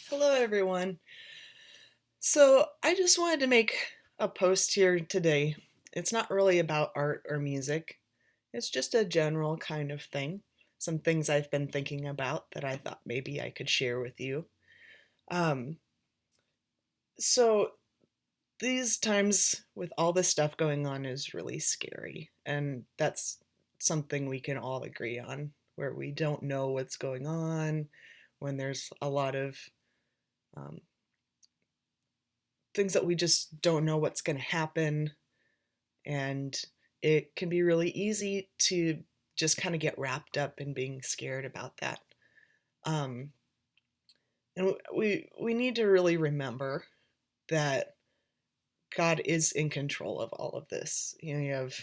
Hello, everyone. So, I just wanted to make a post here today. It's not really about art or music, it's just a general kind of thing. Some things I've been thinking about that I thought maybe I could share with you. Um, so, these times with all this stuff going on is really scary, and that's something we can all agree on, where we don't know what's going on, when there's a lot of um, things that we just don't know what's going to happen. And it can be really easy to just kind of get wrapped up in being scared about that. Um, and we need to really remember that God is in control of all of this. You have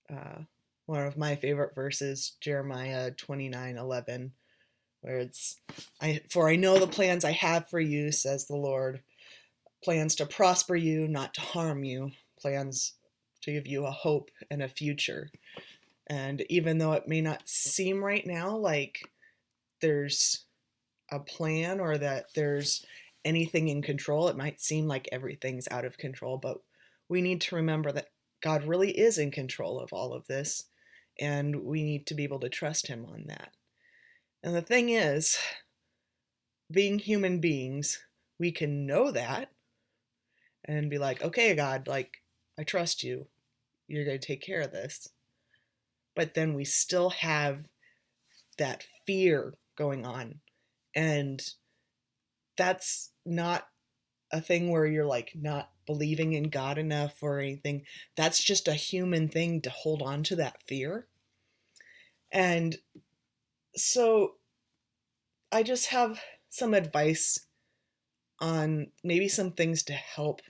uh, one of my favorite verses, Jeremiah 29:11, where I know the plans I have for you, says the Lord, plans to prosper you, not to harm you, plans to give you a hope and a future. And even though it may not seem right now like there's a plan or that there's anything in control, it might seem like everything's out of control, but we need to remember that God really is in control of all of this, and we need to be able to trust Him on that. And the thing is, being human beings, we can know that and be like, okay, God, like, I trust you. You're going to take care of this. But then we still have that fear going on. And that's not a thing where you're like not believing in God enough or anything. That's just a human thing to hold on to that fear. And so I just have some advice on maybe some things to help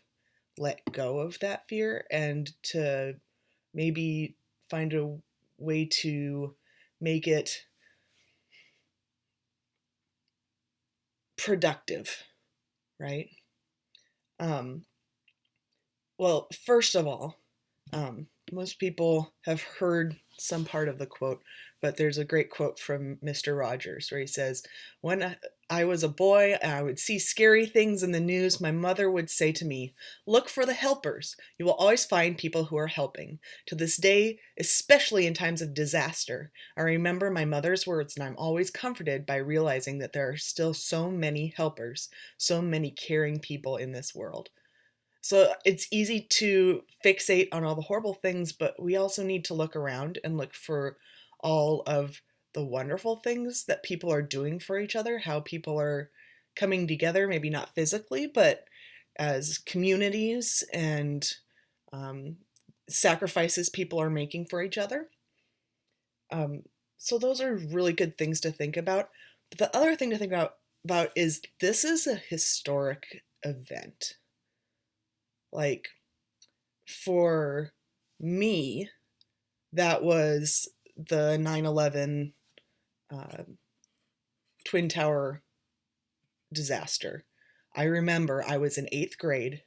let go of that fear and to maybe find a way to make it productive, right? Um, well, first of all, most people have heard some part of the quote, but there's a great quote from Mr. Rogers where he says, when I was a boy and I would see scary things in the news, my mother would say to me, look for the helpers. You will always find people who are helping. To this day, especially in times of disaster, I remember my mother's words, and I'm always comforted by realizing that there are still so many helpers, so many caring people in this world. So it's easy to fixate on all the horrible things, but we also need to look around and look for all of the wonderful things that people are doing for each other, how people are coming together, maybe not physically, but as communities and um, sacrifices people are making for each other. Um, so those are really good things to think about. But the other thing to think about is this is a historic event. Like, for me, that was the 9/11 uh, Twin Tower disaster. I remember I was in eighth grade.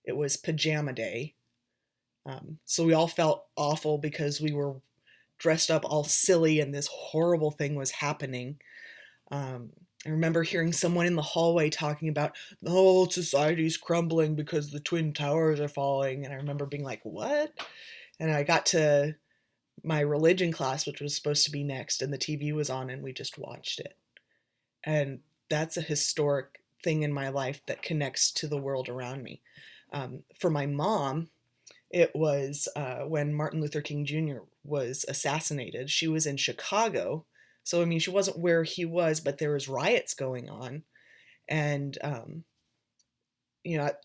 It was pajama day. So we all felt awful because we were dressed up all silly and this horrible thing was happening. Um, I remember hearing someone in the hallway talking about, oh, society's crumbling because the Twin Towers are falling. And I remember being like, what? And I got to my religion class, which was supposed to be next, and the TV was on, and we just watched it. And that's a historic thing in my life that connects to the world around me. For my mom, it was when Martin Luther King Jr. was assassinated. She was in Chicago, so I mean, she wasn't where he was, but there was riots going on, and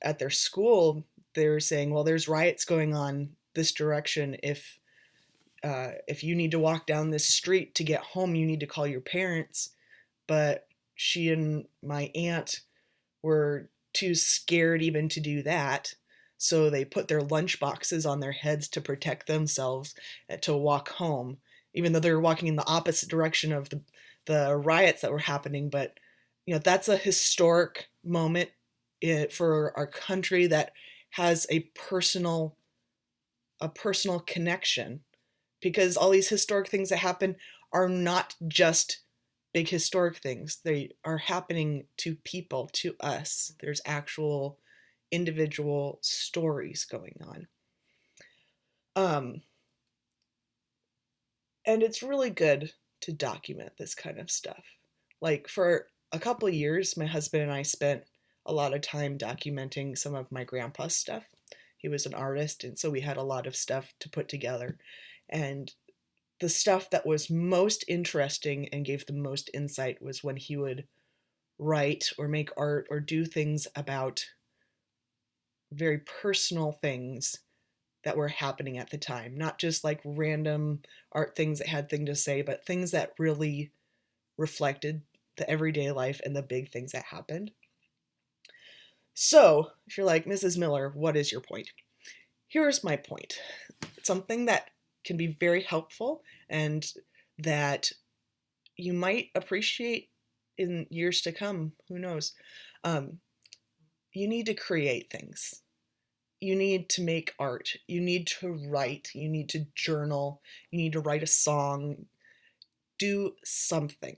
at their school, they were saying, "Well, there's riots going on this direction. If you need to walk down this street to get home, you need to call your parents." But she and my aunt were too scared even to do that. So they put their lunch boxes on their heads to protect themselves to walk home, even though they were walking in the opposite direction of the riots that were happening. But, that's a historic moment for our country that has a personal connection, because all these historic things that happen are not just big historic things. They are happening to people, to us. There's actual individual stories going on. Um, and it's really good to document this kind of stuff. Like for a couple of years, my husband and I spent a lot of time documenting some of my grandpa's stuff. He was an artist, and so we had a lot of stuff to put together. And the stuff that was most interesting and gave the most insight was when he would write or make art or do things about very personal things that were happening at the time, not just like random art things that had things to say, but things that really reflected the everyday life and the big things that happened. So, if you're like, Mrs. Miller, what is your point? Here's my point. Something that can be very helpful and that you might appreciate in years to come. Who knows? You need to create things. You need to make art. You need to write. You need to journal. You need to write a song. Do something.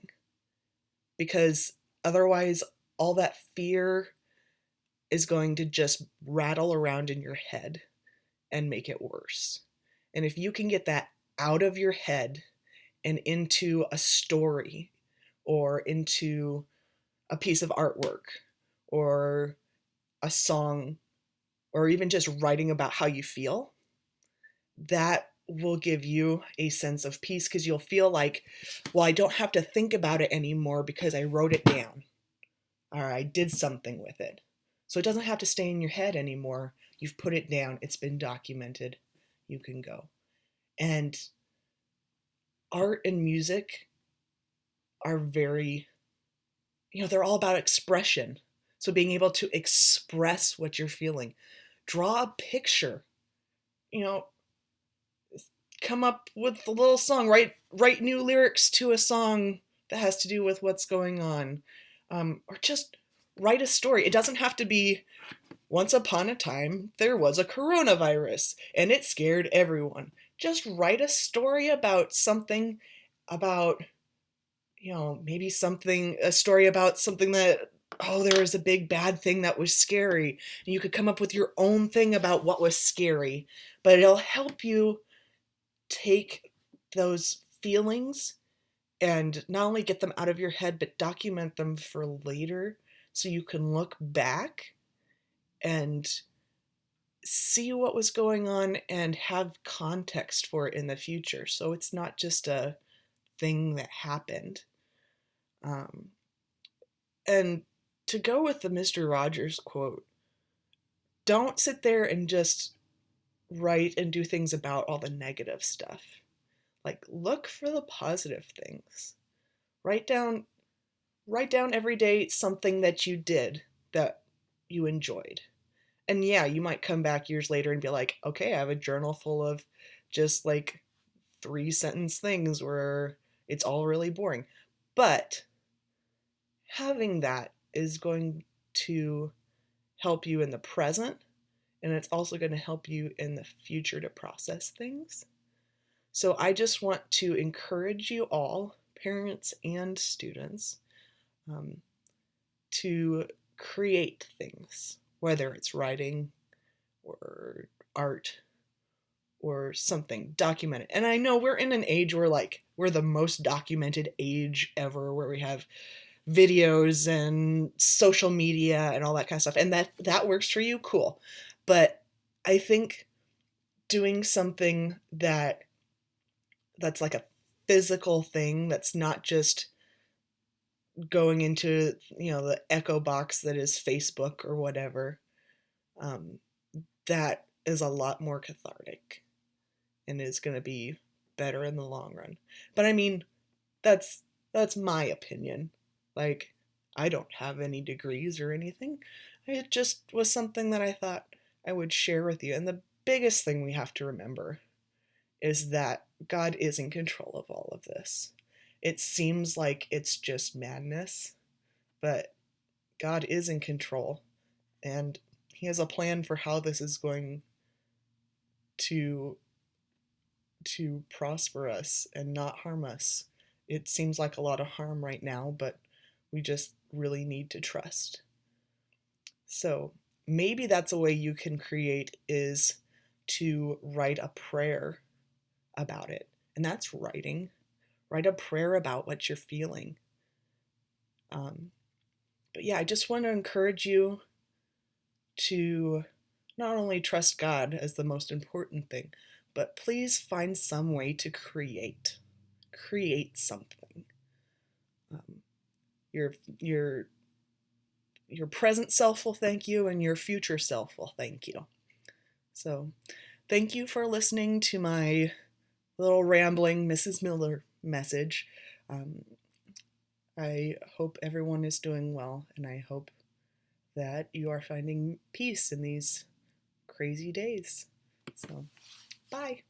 Because otherwise, all that fear is going to just rattle around in your head and make it worse. And if you can get that out of your head and into a story or into a piece of artwork or a song or even just writing about how you feel, that will give you a sense of peace because you'll feel like, well, I don't have to think about it anymore because I wrote it down or I did something with it. So it doesn't have to stay in your head anymore. You've put it down. It's been documented. You can go. And art and music are very, they're all about expression. So being able to express what you're feeling, draw a picture, come up with a little song, write new lyrics to a song that has to do with what's going on, or just write a story. It doesn't have to be once upon a time there was a coronavirus and it scared everyone. Just write a story about something, about maybe a story about something that, there was a big bad thing that was scary. And you could come up with your own thing about what was scary, but it'll help you take those feelings and not only get them out of your head, but document them for later so you can look back and see what was going on and have context for it in the future. So it's not just a thing that happened. And to go with the Mr. Rogers quote, don't sit there and just write and do things about all the negative stuff. Like, look for the positive things. Write down every day something that you did that you enjoyed. And yeah, you might come back years later and be like, okay, I have a journal full of just like 3-sentence things where it's all really boring. But having that is going to help you in the present, and it's also going to help you in the future to process things. So I just want to encourage you all, parents and students, to create things, whether it's writing or art or something, document it. And I know we're in an age where we're the most documented age ever, where we have videos and social media and all that kind of stuff. And that works for you, cool. But I think doing something that's like a physical thing, that's not just going into the echo box that is Facebook or whatever, that is a lot more cathartic and is going to be better in the long run. But I mean, that's my opinion. Like, I don't have any degrees or anything. It just was something that I thought I would share with you. And the biggest thing we have to remember is that God is in control of all of this. It seems like it's just madness, but God is in control, and He has a plan for how this is going to prosper us and not harm us it seems like a lot of harm right now, but we just really need to trust. So maybe that's a way you can create, is to write a prayer about it. And that's writing. Write a prayer about what you're feeling. But yeah, I just want to encourage you to not only trust God as the most important thing, but please find some way to create something. Your present self will thank you, and your future self will thank you. So thank you for listening to my little rambling Mrs. Miller message. I hope everyone is doing well, and I hope that you are finding peace in these crazy days. So, bye.